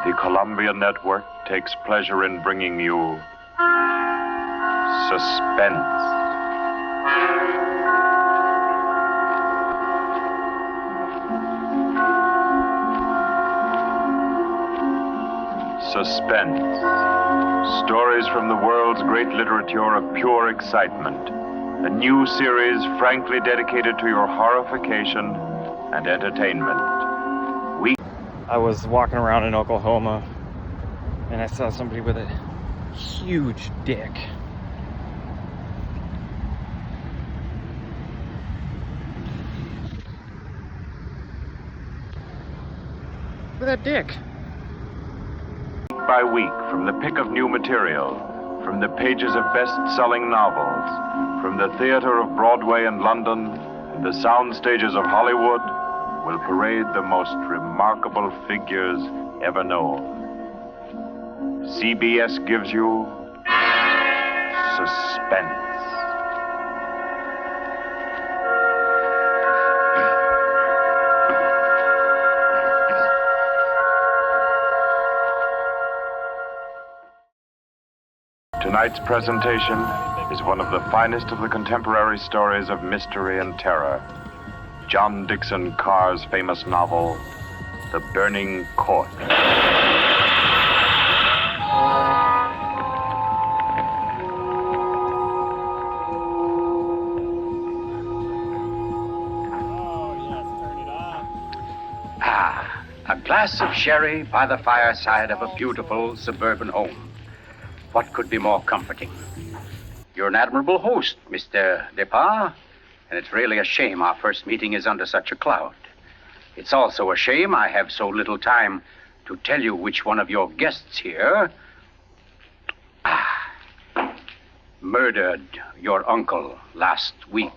The Columbia Network takes pleasure in bringing you Suspense. Suspense. Stories from the world's great literature of pure excitement. A new series frankly dedicated to your horrification and entertainment. I was walking around in Oklahoma and I saw somebody with a huge dick. Look at that dick. Week by week, from the pick of new material, from the pages of best-selling novels, from the theater of Broadway and London, and the sound stages of Hollywood, will parade the most remarkable figures ever known. CBS gives you Suspense. Tonight's presentation is one of the finest of the contemporary stories of mystery and terror. John Dixon Carr's famous novel, The Burning Court. A glass of sherry by the fireside of a beautiful suburban home. What could be more comforting? You're an admirable host, Mr. Depard, and it's really a shame our first meeting is under such a cloud. It's also a shame I have so little time to tell you which one of your guests here murdered your uncle last week.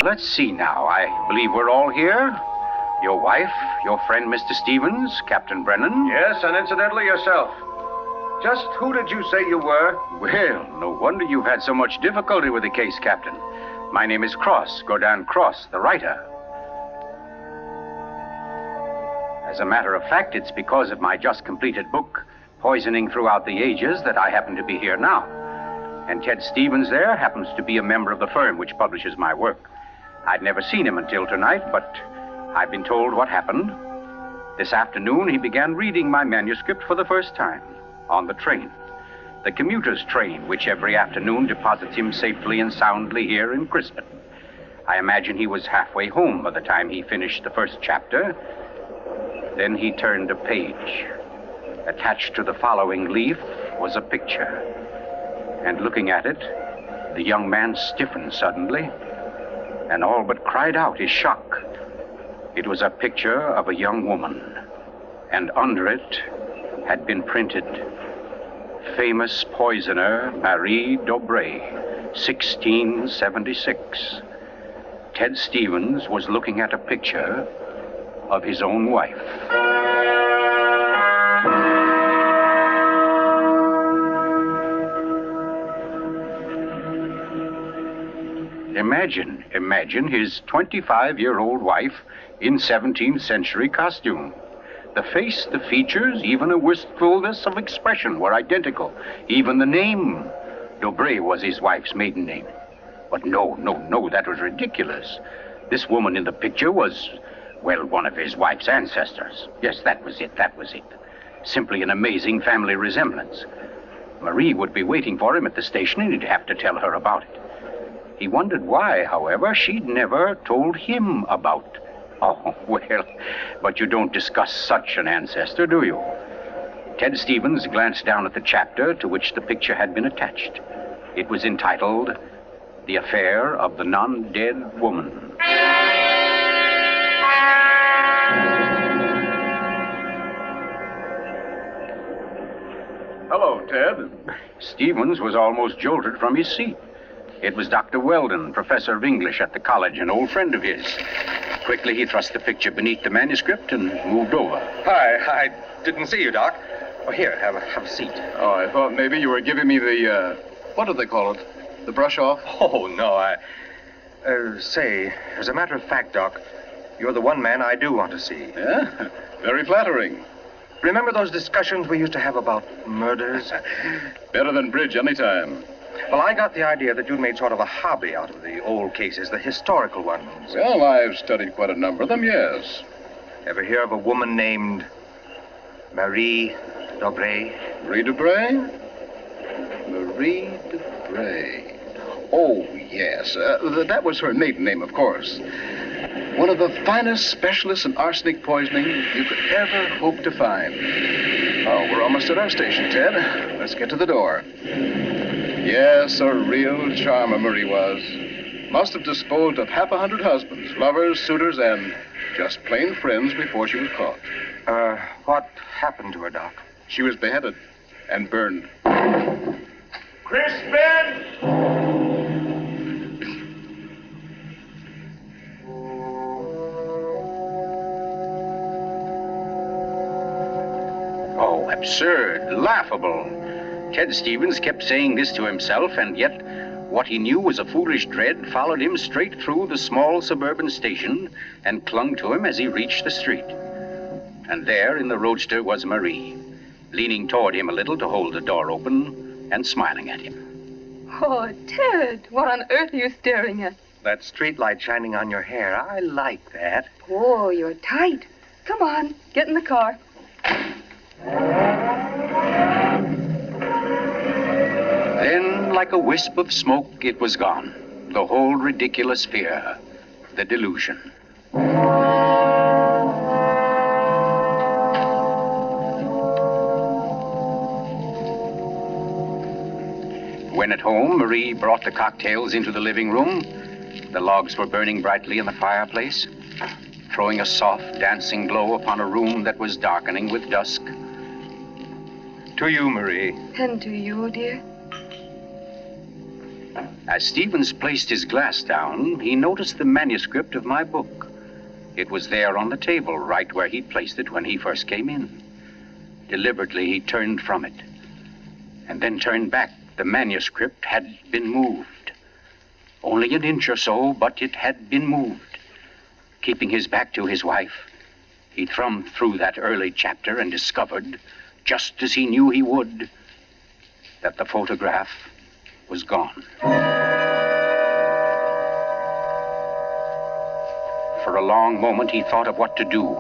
Let's see now. I believe we're all here. Your wife, your friend, Mr. Stevens, Captain Brennan. Yes, and incidentally yourself. Just who did you say you were? Well, no wonder you've had so much difficulty with the case, Captain. My name is Cross, Godin Cross, the writer. As a matter of fact, it's because of my just completed book, Poisoning Throughout the Ages, that I happen to be here now. And Ted Stevens there happens to be a member of the firm which publishes my work. I'd never seen him until tonight, but I've been told what happened. This afternoon, he began reading my manuscript for the first time on the train. The commuter's train, which every afternoon deposits him safely and soundly here in Crispin. I imagine he was halfway home by the time he finished the first chapter. Then he turned a page. Attached to the following leaf was a picture. And looking at it, the young man stiffened suddenly and all but cried out his shock. It was a picture of a young woman, and under it had been printed, famous poisoner Marie Dobré, 1676. Ted Stevens was looking at a picture of his own wife. Imagine his 25-year-old wife in 17th century costume. The face, the features, even a wistfulness of expression were identical. Even the name, Dobré, was his wife's maiden name. But no, that was ridiculous. This woman in the picture was, well, one of his wife's ancestors. Yes, that was it. Simply an amazing family resemblance. Marie would be waiting for him at the station, and he'd have to tell her about it. He wondered why, however, she'd never told him about. Oh, well, but you don't discuss such an ancestor, do you? Ted Stevens glanced down at the chapter to which the picture had been attached. It was entitled, The Affair of the Non-Dead Woman. Hello, Ted. Stevens was almost jolted from his seat. It was Dr. Weldon, professor of English at the college, an old friend of his. Quickly, he thrust the picture beneath the manuscript and moved over. Hi, I didn't see you, Doc. Oh, here, have a seat. Oh, I thought maybe you were giving me the, what do they call it? The brush off? Oh, no, Say, as a matter of fact, Doc, you're the one man I do want to see. Yeah? Very flattering. Remember those discussions we used to have about murders? Better than bridge anytime. Well, I got the idea that you'd made sort of a hobby out of the old cases, the historical ones. Well, I've studied quite a number of them, yes. Ever hear of a woman named Marie Dobré? Marie Dubray? Marie Dubray. Oh, yes. That was her maiden name, of course. One of the finest specialists in arsenic poisoning you could ever hope to find. Oh, we're almost at our station, Ted. Let's get to the door. Yes, a real charmer Marie was. Must have disposed of 100 husbands, lovers, suitors, and just plain friends before she was caught. What happened to her, Doc? She was beheaded and burned. Crispin! Oh, absurd, laughable. Ted Stevens kept saying this to himself, and yet what he knew was a foolish dread followed him straight through the small suburban station and clung to him as he reached the street. And there in the roadster was Marie, leaning toward him a little to hold the door open and smiling at him. Oh, Ted, what on earth are you staring at? That streetlight shining on your hair. I like that. Oh, you're tight. Come on, get in the car. Then, like a wisp of smoke, it was gone. The whole ridiculous fear, the delusion. When at home, Marie brought the cocktails into the living room. The logs were burning brightly in the fireplace, throwing a soft, dancing glow upon a room that was darkening with dusk. To you, Marie. And to you, dear. As Stevens placed his glass down, he noticed the manuscript of my book. It was there on the table, right where he'd placed it when he first came in. Deliberately, he turned from it, and then turned back. The manuscript had been moved. Only an inch or so, but it had been moved. Keeping his back to his wife, he thumbed through that early chapter and discovered, just as he knew he would, that the photograph was gone. For a long moment, he thought of what to do.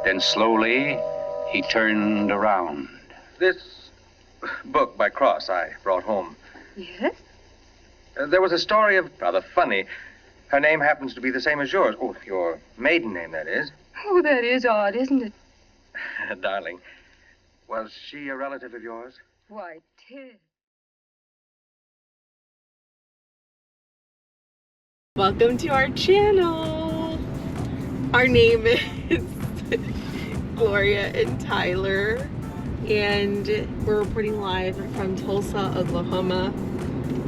Then slowly, he turned around. This book by Cross I brought home. Yes? There was a story of... rather funny. Her name happens to be the same as yours. Oh, your maiden name, that is. Oh, that is odd, isn't it? Darling, was she a relative of yours? Why, Ted. Welcome to our channel. Our name is Gloria and Tyler, and we're reporting live from Tulsa, Oklahoma.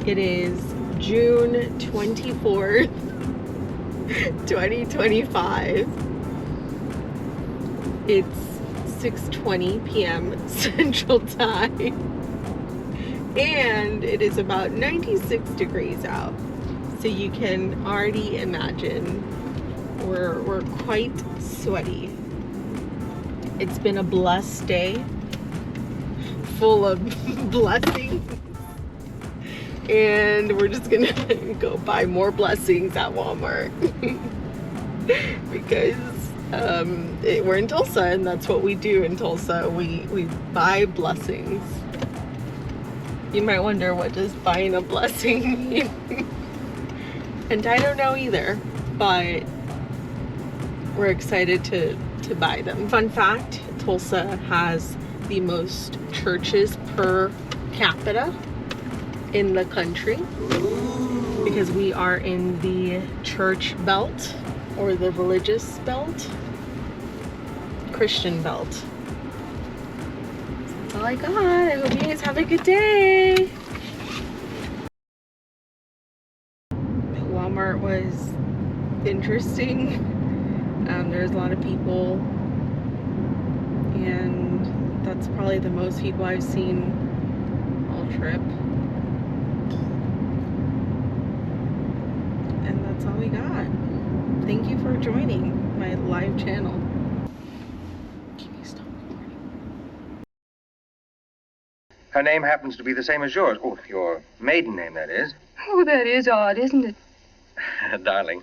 It is June 24th, 2025. It's 6:20 p.m. Central Time, and it is about 96 degrees out. So you can already imagine we're quite sweaty. It's been a blessed day, full of blessings, and we're just gonna go buy more blessings at Walmart because we're in Tulsa, and that's what we do in Tulsa. We buy blessings. You might wonder, what does buying a blessing mean? And I don't know either, but we're excited to buy them. Fun fact, Tulsa has the most churches per capita in the country because we are in the church belt, or the religious belt, Christian belt. That's all I got. I hope you guys have a good day. Walmart was interesting. There's a lot of people, and that's probably the most people I've seen all trip. And that's we got. Thank you for joining my live channel. Can you stop recording? Her name happens to be the same as yours. Oh, your maiden name, that is. Oh, that is odd, isn't it? Darling,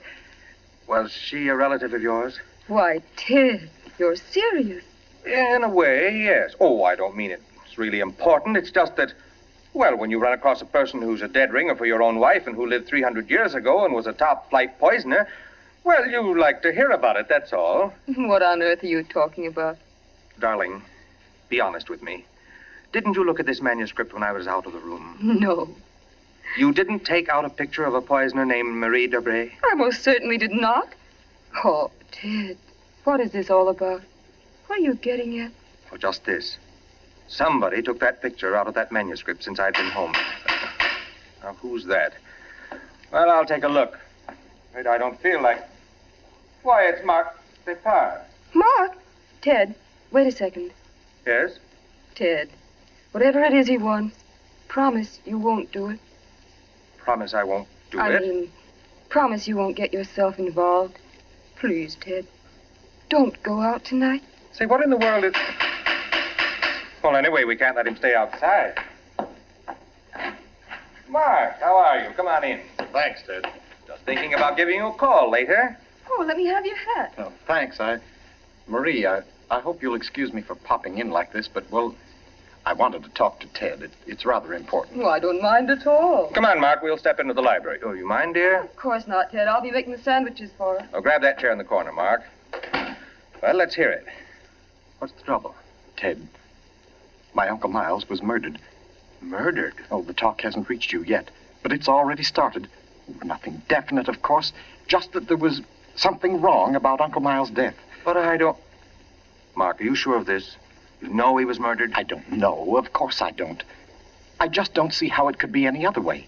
was she a relative of yours? Why, Ted, you're serious. In a way, yes. Oh, I don't mean it's really important. It's just that, well, when you run across a person who's a dead ringer for your own wife and who lived 300 years ago and was a top-flight poisoner, well, you like to hear about it, that's all. What on earth are you talking about? Darling, be honest with me. Didn't you look at this manuscript when I was out of the room? No. You didn't take out a picture of a poisoner named Marie Debray? I most certainly did not. Oh, Ted, what is this all about? What are you getting at? Oh, just this. Somebody took that picture out of that manuscript since I've been home. Now, who's that? Well, I'll take a look. Wait, I don't feel like... Why, it's Mark Depart. Mark? Ted, wait a second. Yes? Ted, whatever it is he wants, promise you won't do it. Promise I won't do I it? mean, promise you won't get yourself involved. Please, Ted, don't go out tonight. Say, what in the world is... Well, anyway, we can't let him stay outside. Mark, how are you? Come on in. Thanks, Ted. Just thinking about giving you a call later. Oh, let me have your hat. Oh, thanks. Marie, I hope you'll excuse me for popping in like this, but, well, I wanted to talk to Ted. It's rather important. Oh, I don't mind at all. Come on, Mark, we'll step into the library. Oh, you mind, dear? Of course not, Ted. I'll be making the sandwiches for her. Oh, grab that chair in the corner, Mark. Well, let's hear it. What's the trouble? Ted, my Uncle Miles was murdered. Murdered? Oh, the talk hasn't reached you yet, but it's already started. Nothing definite, of course, just that there was something wrong about Uncle Miles' death. But I don't... Mark, are you sure of this? You know he was murdered? I don't know. Of course I don't. I just don't see how it could be any other way.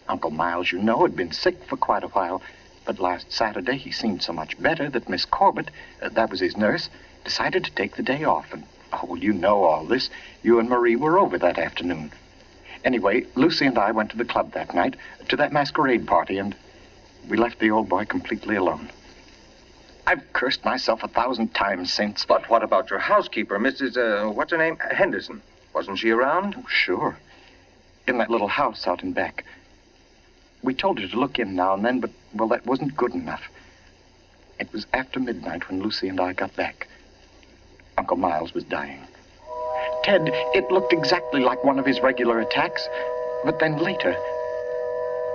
Uncle Miles, you know, had been sick for quite a while, but last Saturday he seemed so much better that Miss Corbett, that was his nurse, decided to take the day off. And, oh, you know all this. You and Marie were over that afternoon. Anyway, Lucy and I went to the club that night, to that masquerade party, and we left the old boy completely alone. I've cursed myself 1,000 times since. But what about your housekeeper, Mrs., what's her name? Henderson. Wasn't she around? Oh, sure. In that little house out in back. We told her to look in now and then, but, well, that wasn't good enough. It was after midnight when Lucy and I got back. Uncle Miles was dying. Ted, it looked exactly like one of his regular attacks, but then later,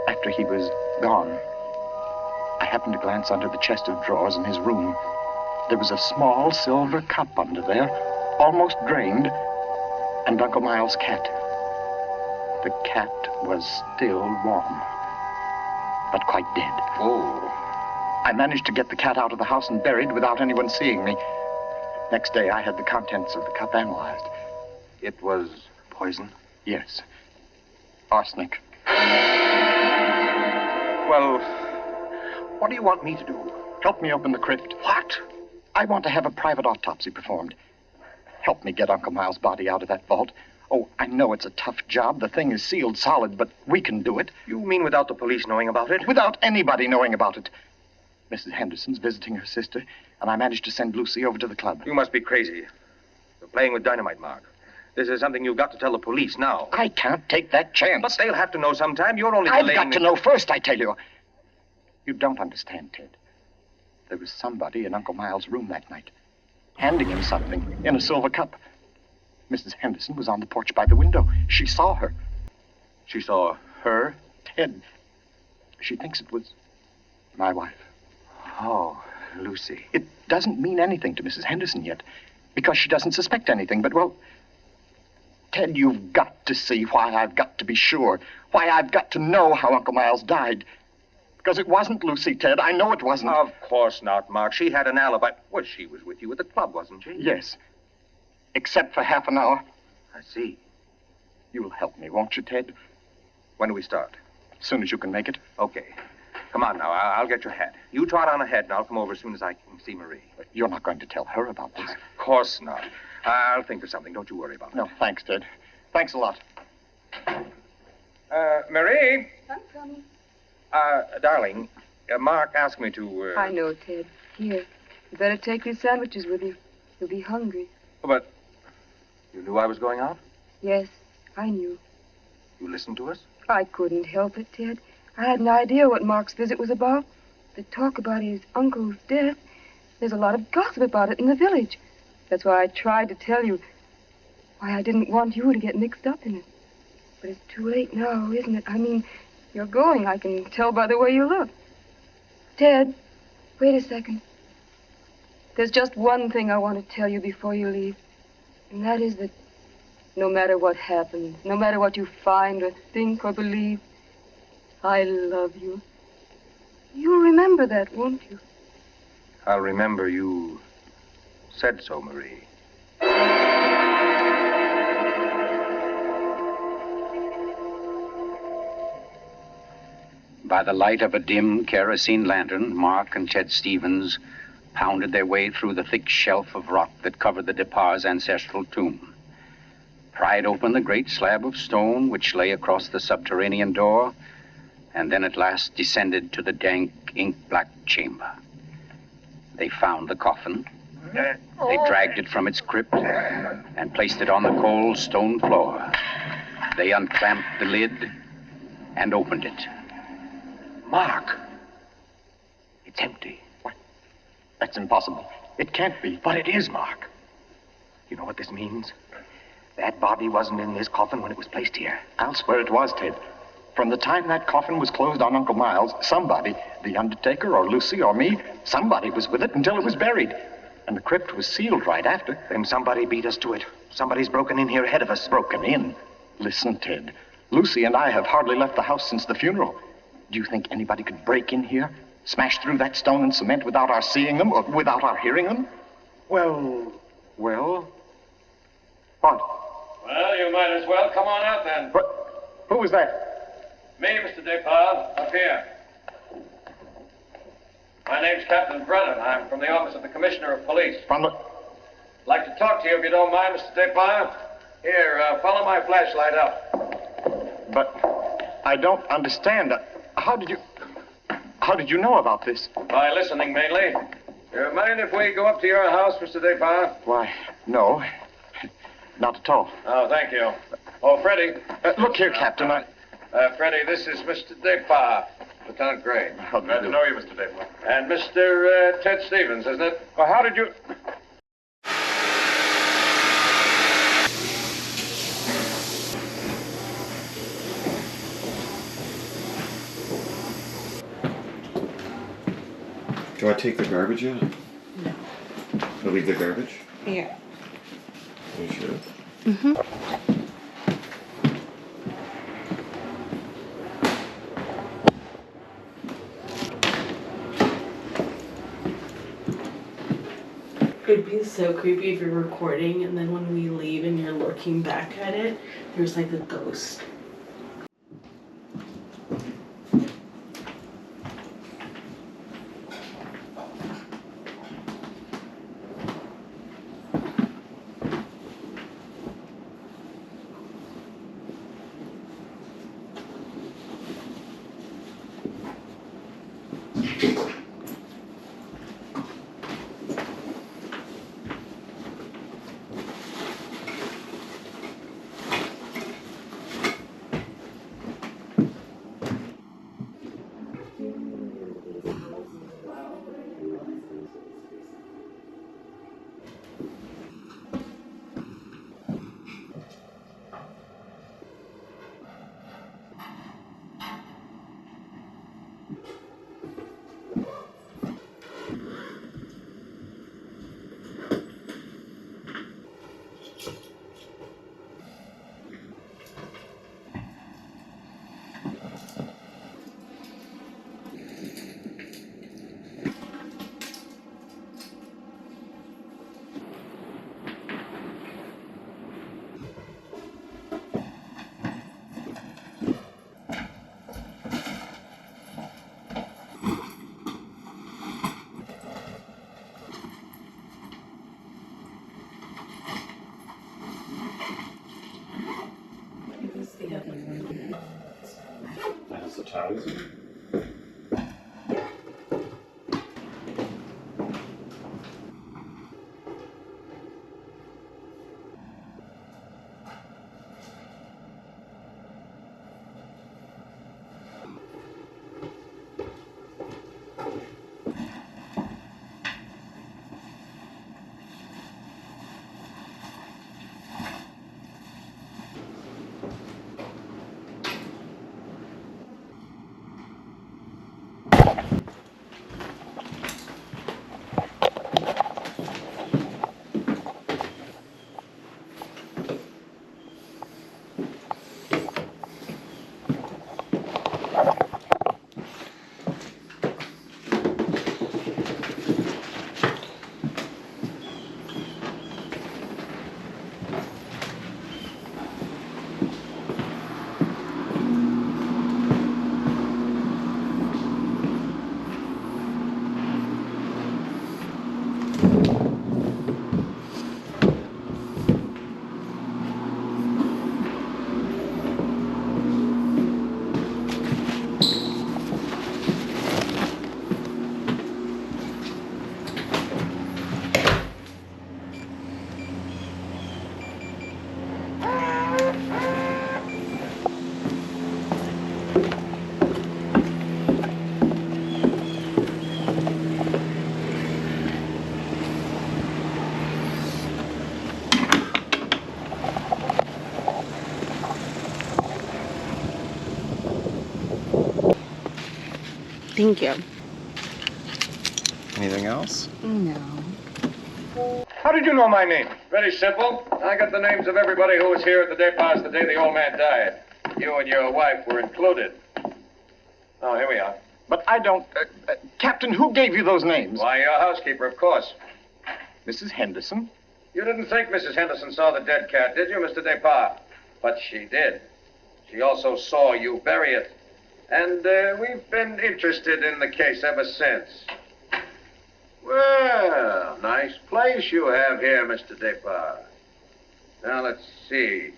after he was gone, I happened to glance under the chest of drawers in his room. There was a small silver cup under there, almost drained, and Uncle Miles' cat. The cat was still warm, but quite dead. Oh. I managed to get the cat out of the house and buried without anyone seeing me. Next day, I had the contents of the cup analyzed. It was poison? Yes. Arsenic. Well, what do you want me to do? Help me open the crypt. What? I want to have a private autopsy performed. Help me get Uncle Miles' body out of that vault. Oh, I know it's a tough job. The thing is sealed solid, but we can do it. You mean without the police knowing about it? Without anybody knowing about it. Mrs. Henderson's visiting her sister, and I managed to send Lucy over to the club. You must be crazy. You're playing with dynamite, Mark. This is something you've got to tell the police now. I can't take that chance. But they'll have to know sometime. You're only I've delaying... got to know first, I tell you. You don't understand, Ted. There was somebody in Uncle Miles' room that night, handing him something in a silver cup. Mrs. Henderson was on the porch by the window. She saw her. She saw her? Ted, she thinks it was my wife. Oh, Lucy. It doesn't mean anything to Mrs. Henderson yet, because she doesn't suspect anything, but, well, Ted, you've got to see why I've got to be sure, why I've got to know how Uncle Miles died. Because it wasn't Lucy, Ted. I know it wasn't. Of course not, Mark. She had an alibi. Well, she was with you at the club, wasn't she? Yes. Except for half an hour. I see. You'll help me, won't you, Ted? When do we start? As soon as you can make it. Okay. Come on now. I'll get your hat. You trot on ahead, and I'll come over as soon as I can see Marie. You're not going to tell her about this. Of course not. I'll think of something. Don't you worry about it. No, thanks, Ted. Thanks a lot. Marie? I'm coming. Darling, Mark asked me to. I know, Ted. Here, you better take these sandwiches with you. You'll be hungry. But you knew I was going out? Yes, I knew. You listened to us? I couldn't help it, Ted. I had an idea what Mark's visit was about. The talk about his uncle's death. There's a lot of gossip about it in the village. That's why I tried to tell you. Why I didn't want you to get mixed up in it. But it's too late now, isn't it? I mean, you're going. I can tell by the way you look. Ted, wait a second. There's just one thing I want to tell you before you leave. And that is that no matter what happens, no matter what you find or think or believe, I love you. You'll remember that, won't you? I'll remember you said so, Marie. By the light of a dim kerosene lantern, Mark and Ted Stevens pounded their way through the thick shelf of rock that covered the Depar's ancestral tomb, pried open the great slab of stone which lay across the subterranean door, and then at last descended to the dank, ink-black chamber. They found the coffin. They dragged it from its crypt and placed it on the cold stone floor. They unclamped the lid and opened it. Mark! It's empty. What? That's impossible. It can't be. But it is, Mark. You know what this means? That body wasn't in this coffin when it was placed here. I'll swear it was, Ted. From the time that coffin was closed on Uncle Miles, somebody, the undertaker or Lucy or me, somebody was with it until it was buried. And the crypt was sealed right after. Then somebody beat us to it. Somebody's broken in here ahead of us. Broken in? Listen, Ted. Lucy and I have hardly left the house since the funeral. Do you think anybody could break in here, smash through that stone and cement without our seeing them or without our hearing them? Well, what? Well, you might as well come on out then. What? Who was that? Me, Mr. Depard, up here. My name's Captain Brennan. I'm from the office of the Commissioner of Police. From the... Like to talk to you if you don't mind, Mr. Depard. Here, follow my flashlight up. But I don't understand. How did you know about this? By listening, mainly. You mind if we go up to your house, Mr. Depard? Why, no. Not at all. Oh, thank you. Oh, Freddie. Look here, Captain, Freddie, this is Mr. Depard, Lieutenant Gray. Glad to know you, Mr. Depard. And Mr. Ted Stevens, isn't it? Well, how did you... Do I take the garbage out? No. I leave the garbage? Yeah. You sure? Mm-hmm. It'd be so creepy if you're recording and then when we leave and you're looking back at it, there's like a ghost. Thank you. Anything else? No. How did you know my name? Very simple. I got the names of everybody who was here at the depot the day the old man died. You and your wife were included. Oh, here we are. But I don't... Captain, who gave you those names? Why, your housekeeper, of course. Mrs. Henderson? You didn't think Mrs. Henderson saw the dead cat, did you, Mr. Depart? But she did. She also saw you bury it. And we've been interested in the case ever since. Well, nice place you have here, Mr. Depart. Now, let's see.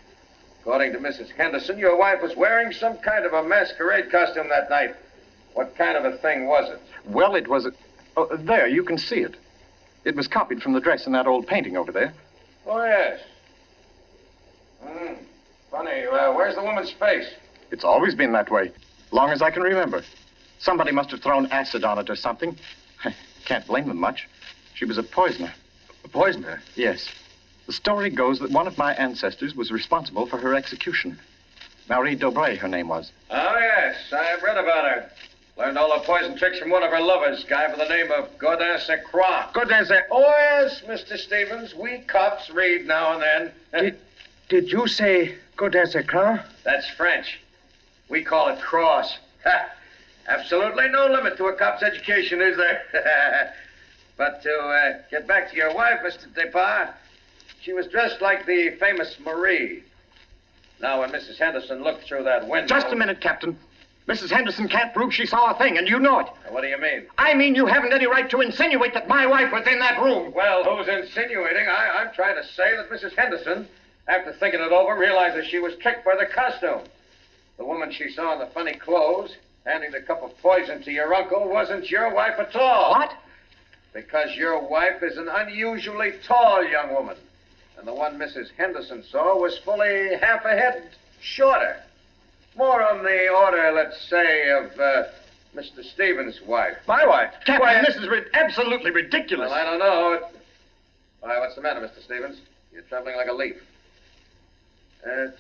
According to Mrs. Henderson, your wife was wearing some kind of a masquerade costume that night. What kind of a thing was it? Well, it was... Oh, there, you can see it. It was copied from the dress in that old painting over there. Oh, yes. Funny, where's the woman's face? It's always been that way, long as I can remember. Somebody must have thrown acid on it or something. Can't blame them much. She was a poisoner. A poisoner? Yes. The story goes that one of my ancestors was responsible for her execution. Marie Dobré, her name was. Oh, yes, I've read about her. Learned all her poison tricks from one of her lovers, guy by the name of Godin Saint Croix. Godin Saint... Oh, yes, Mr. Stevens, we cops read now and then. Did you say Godin Saint Croix? That's French. We call it cross. Absolutely no limit to a cop's education, is there? But to get back to your wife, Mr. Depart, she was dressed like the famous Marie. Now, when Mrs. Henderson looked through that window... Just a minute, Captain. Mrs. Henderson can't prove she saw a thing, and you know it. What do you mean? I mean you haven't any right to insinuate that my wife was in that room. Well, who's insinuating? I'm trying to say that Mrs. Henderson, after thinking it over, realized she was tricked by the costume. The woman she saw in the funny clothes, handing the cup of poison to your uncle, wasn't your wife at all. What? Because your wife is an unusually tall young woman. And the one Mrs. Henderson saw was fully half a head shorter. More on the order, let's say, of Mr. Stevens' wife. My wife? Captain, this is absolutely ridiculous. Well, I don't know. Why, what's the matter, Mr. Stevens? You're trembling like a leaf.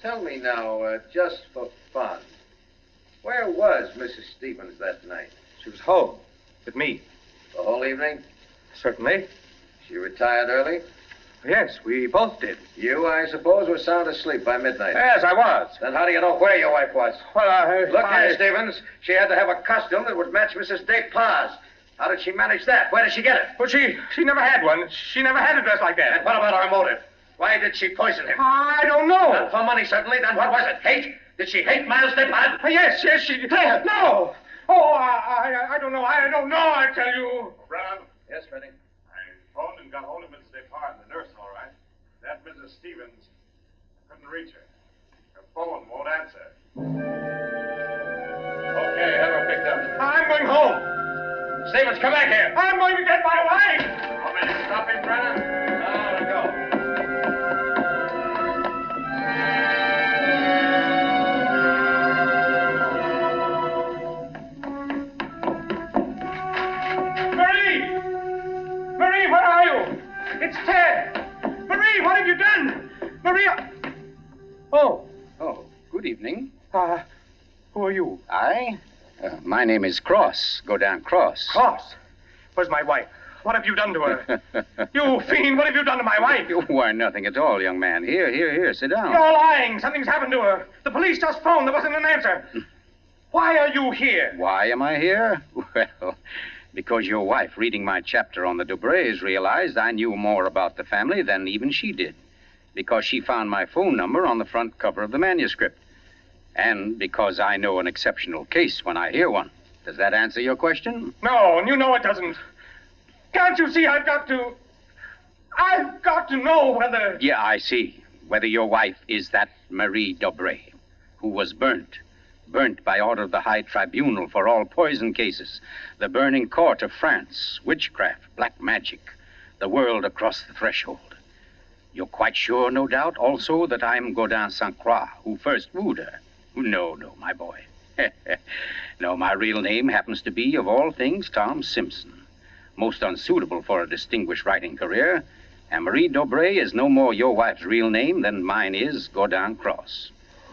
Tell me now, just for fun, where was Mrs. Stevens that night? She was home with me. The whole evening? Certainly. She retired early? Yes, we both did. You, I suppose, were sound asleep by midnight. Yes, I was. Then how do you know where your wife was? Well, Look here, Stevens. She had to have a costume that would match Mrs. Despas. How did she manage that? Where did she get it? Well, she never had one. She never had a dress like that. And what about her motive? Why did she poison him? I don't know. Not for money, certainly. Then what was it? Hate? Did she hate Miles Despas? Yes, she did. No. Oh, I don't know. I don't know, I tell you. Brown, Yes, Freddie. I phoned and got hold of Mrs. Depart and the nurse, all right. That Mrs. Stevens, I couldn't reach her. Her phone won't answer. Okay, have her picked up. I'm going home. Stevens, come back here. I'm going to get my wife. Want me to stop him, Brennan? No, go. Marie, where are you? It's Ted. Marie, what have you done? Maria. Oh, Good evening. who are you? My name is Cross, Godin Cross. Cross. Where's my wife? What have you done to her? You fiend, what have you done to my wife? Why, nothing at all, young man. Here, sit down. You're lying. Something's happened to her. The police just phoned. There wasn't an answer. Why are you here? Why am I here? Well, because your wife, reading my chapter on the Dobrés, realized I knew more about the family than even she did. Because she found my phone number on the front cover of the manuscript. And because I know an exceptional case when I hear one. Does that answer your question? No, and you know it doesn't. Can't you see I've got to know whether... Yeah, I see. Whether your wife is that Marie Dobré, who was burnt by order of the High Tribunal for all poison cases, the burning court of France, witchcraft, black magic, the world across the threshold. You're quite sure, no doubt, also, that I'm Godin Saint Croix, who first wooed her. No, my boy. No, my real name happens to be, of all things, Tom Simpson. Most unsuitable for a distinguished writing career. And Marie Dobré is no more your wife's real name than mine is Godin Cross.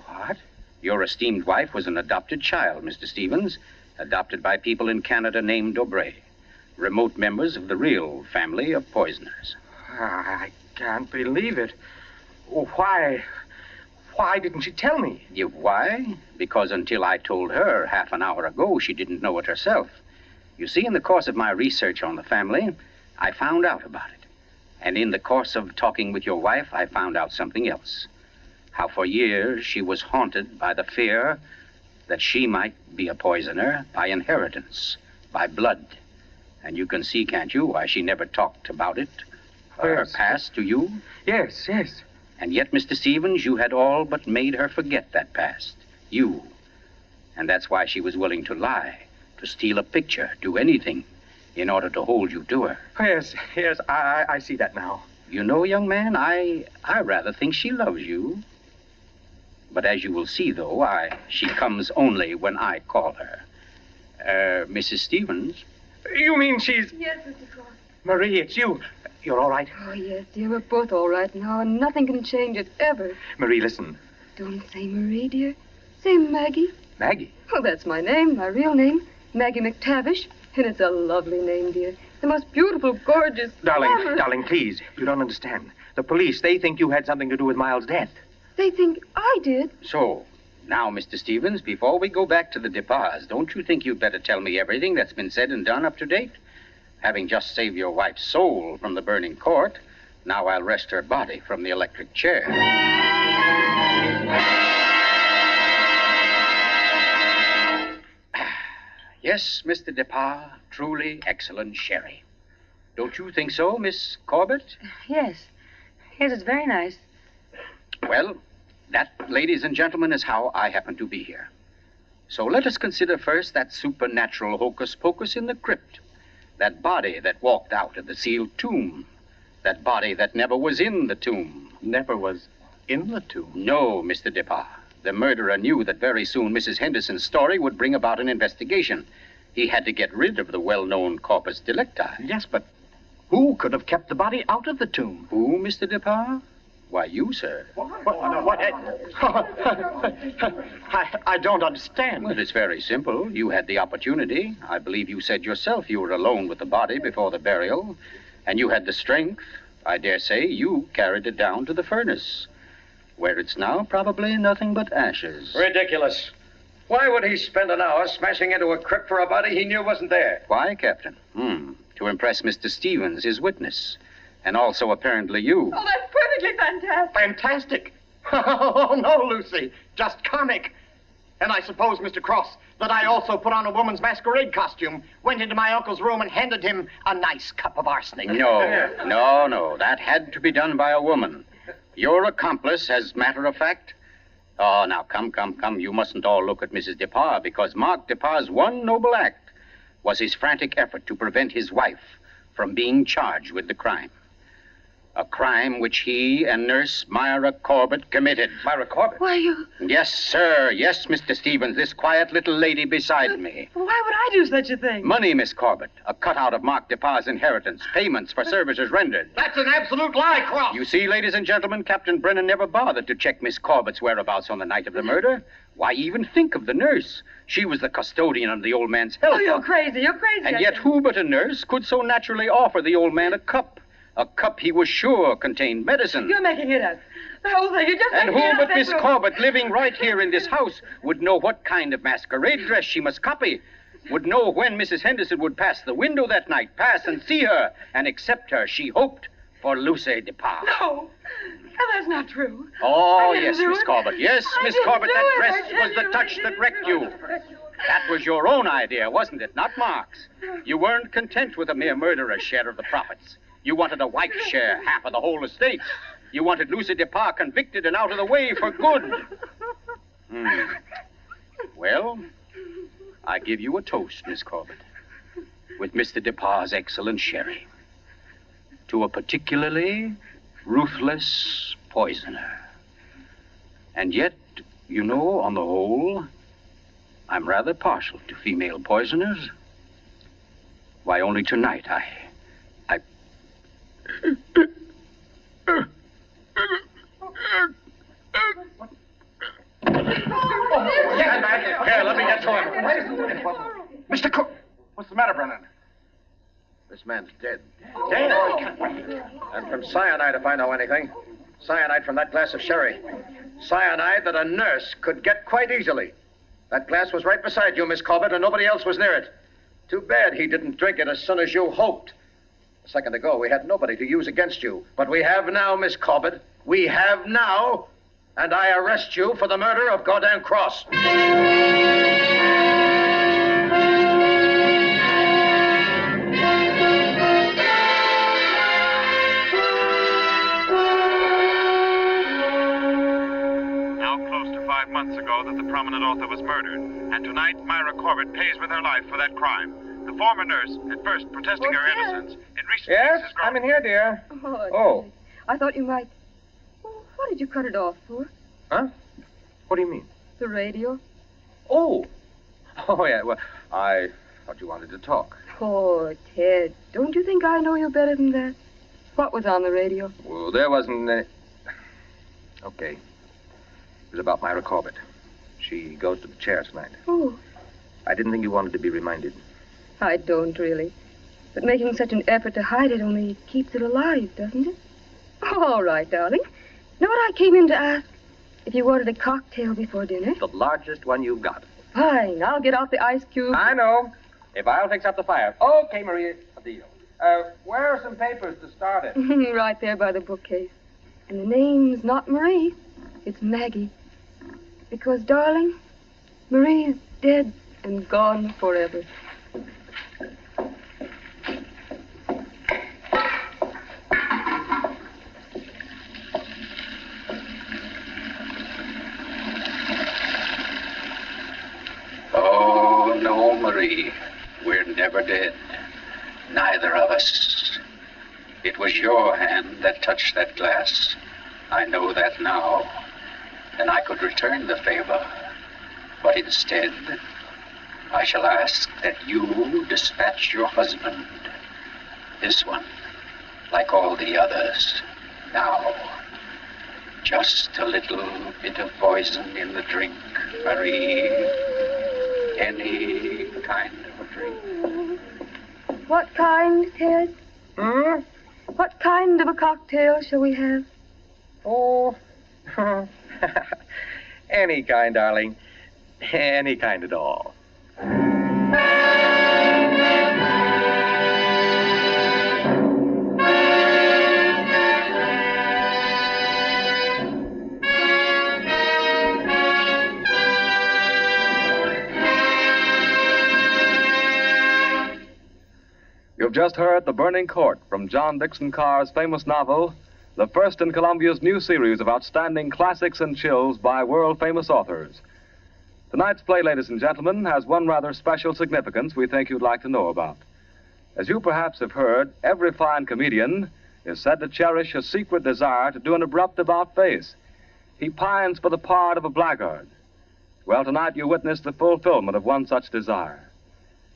What? Your esteemed wife was an adopted child, Mr. Stevens, adopted by people in Canada named Dobray, remote members of the real family of poisoners. I can't believe it. Why didn't she tell me? Why? Because until I told her half an hour ago, she didn't know it herself. You see, in the course of my research on the family, I found out about it. And in the course of talking with your wife, I found out something else. How for years she was haunted by the fear that she might be a poisoner by inheritance, by blood. And you can see, can't you, why she never talked about it, her past to you? Yes. And yet, Mr. Stevens, you had all but made her forget that past. You. And that's why she was willing to lie, to steal a picture, do anything, in order to hold you to her. Yes, I see that now. You know, young man, I rather think she loves you. But as you will see, though, she comes only when I call her. Mrs. Stevens? You mean she's... Yes, Mr. Cross. Marie, it's you. You're all right? Oh, yes, dear. We're both all right now, and nothing can change it, ever. Marie, listen. Don't say Marie, dear. Say Maggie. Maggie? Oh, that's my name, my real name. Maggie McTavish. And it's a lovely name, dear. The most beautiful, gorgeous... Darling, please. You don't understand. The police, they think you had something to do with Miles' death. They think I did. So, now, Mr. Stevens, before we go back to the Depas, don't you think you'd better tell me everything that's been said and done up to date? Having just saved your wife's soul from the burning court, now I'll wrest her body from the electric chair. Yes, Mr. Depas, truly excellent sherry. Don't you think so, Miss Corbett? Yes. Yes, it's very nice. Well, that, ladies and gentlemen, is how I happen to be here. So let us consider first that supernatural hocus pocus in the crypt. That body that walked out of the sealed tomb. That body that never was in the tomb. Never was in the tomb? No, Mr. Depas. The murderer knew that very soon Mrs. Henderson's story would bring about an investigation. He had to get rid of the well-known corpus delicti. Yes, but who could have kept the body out of the tomb? Who, Mr. Depas? Why, you, sir. What? I don't understand. Well, it's very simple. You had the opportunity. I believe you said yourself you were alone with the body before the burial. And you had the strength. I dare say you carried it down to the furnace, where it's now probably nothing but ashes. Ridiculous. Why would he spend an hour smashing into a crypt for a body he knew wasn't there? Why, Captain? To impress Mr. Stevens, his witness. And also, apparently, you. Oh, that's perfectly fantastic. Fantastic? Oh, no, Lucy. Just comic. And I suppose, Mr. Cross, that I also put on a woman's masquerade costume, went into my uncle's room, and handed him a nice cup of arsenic. No. That had to be done by a woman. Your accomplice, as matter of fact. Oh, now, come. You mustn't all look at Mrs. Depas, because Mark Depas' one noble act was his frantic effort to prevent his wife from being charged with the crime. A crime which he and Nurse Myra Corbett committed. Myra Corbett? Why, you... Yes, sir. Yes, Mr. Stevens, this quiet little lady beside me. Why would I do such a thing? Money, Miss Corbett. A cutout of Mark Depas' inheritance. Payments for services rendered. That's an absolute lie, Cross. You see, ladies and gentlemen, Captain Brennan never bothered to check Miss Corbett's whereabouts on the night of the murder. Why even think of the nurse? She was the custodian of the old man's health. Oh, you're crazy. And yet who but a nurse could so naturally offer the old man a cup? A cup he was sure contained medicine. You're making it up. The whole thing, you're just And making it who up. but Miss Corbett, living right here in this house, would know what kind of masquerade dress she must copy, would know when Mrs. Henderson would pass the window that night, pass and see her, and accept her, she hoped, for Lucy Depas. No, that's not true. Oh, yes, Miss Corbett. Yes, I Miss didn't Corbett, do that it. dress I tell was the you, touch I that didn't wrecked do you. it. That was your own idea, wasn't it? Not Mark's. You weren't content with a mere murderer's share of the profits. You wanted a wife's share, half of the whole estate. You wanted Lucy Depas convicted and out of the way for good. Well, I give you a toast, Miss Corbett, with Mr. Depas' excellent sherry, to a particularly ruthless poisoner. And yet, you know, on the whole, I'm rather partial to female poisoners. Why, only tonight I... Get back. Here, let me get to him. Mr. Cook! What's the matter, Brennan? This man's dead. Dead? And from cyanide, if I know anything. Cyanide from that glass of sherry. Cyanide that a nurse could get quite easily. That glass was right beside you, Miss Corbett, and nobody else was near it. Too bad he didn't drink it as soon as you hoped. A second ago, we had nobody to use against you. But we have now, Miss Corbett. We have now. And I arrest you for the murder of Gordon Cross. Close to 5 months ago that the prominent author was murdered. And tonight, Myra Corbett pays with her life for that crime. The former nurse, at first protesting her innocence, in recent Yes, weeks has grown... I'm in here, dear. Oh. I thought you might... Oh, what did you cut it off for? Huh? What do you mean? The radio. Oh. Oh, yeah, well, I thought you wanted to talk. Oh, Ted, don't you think I know you better than that? What was on the radio? Well, there wasn't any... Okay. It was about Myra Corbett. She goes to the chair tonight. Oh, I didn't think you wanted to be reminded. I don't really. But making such an effort to hide it only keeps it alive, doesn't it? All right, darling. Know what I came in to ask? If you wanted a cocktail before dinner? The largest one you've got. Fine. I'll get out the ice cube. I know. If I'll fix up the fire. Okay, Maria, a deal. Where are some papers to start it? Right there by the bookcase. And the name's not Marie. It's Maggie. Because, darling, Marie's dead and gone forever. Oh, no, Marie. We're never dead. Neither of us. It was your hand that touched that glass. I know that now. And I could return the favor. But instead, I shall ask that you dispatch your husband. This one, like all the others. Now, just a little bit of poison in the drink, Marie. Any kind of a drink. What kind, Ted? What kind of a cocktail shall we have? Oh, any kind, darling. Any kind at all. You've just heard The Burning Court from John Dixon Carr's famous novel, the first in Columbia's new series of outstanding classics and chills by world-famous authors. Tonight's play, ladies and gentlemen, has one rather special significance we think you'd like to know about. As you perhaps have heard, every fine comedian is said to cherish a secret desire to do an abrupt about-face. He pines for the part of a blackguard. Well, tonight you witness the fulfillment of one such desire.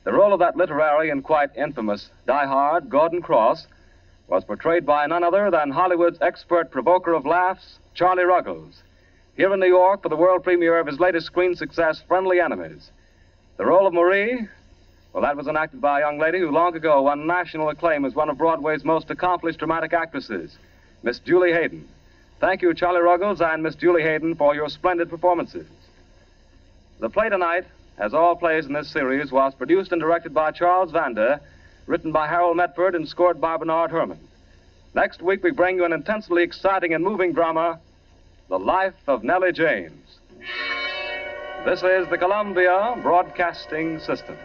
The role of that literary and quite infamous diehard, Gordon Cross, was portrayed by none other than Hollywood's expert provoker of laughs, Charlie Ruggles, here in New York for the world premiere of his latest screen success, Friendly Enemies. The role of Marie, well, that was enacted by a young lady who long ago won national acclaim as one of Broadway's most accomplished dramatic actresses, Miss Julie Hayden. Thank you, Charlie Ruggles and Miss Julie Hayden, for your splendid performances. The play tonight, as all plays in this series, was produced and directed by Charles Vanda, written by Harold Medford and scored by Bernard Herrmann. Next week, we bring you an intensely exciting and moving drama, The Life of Nellie James. This is the Columbia Broadcasting System.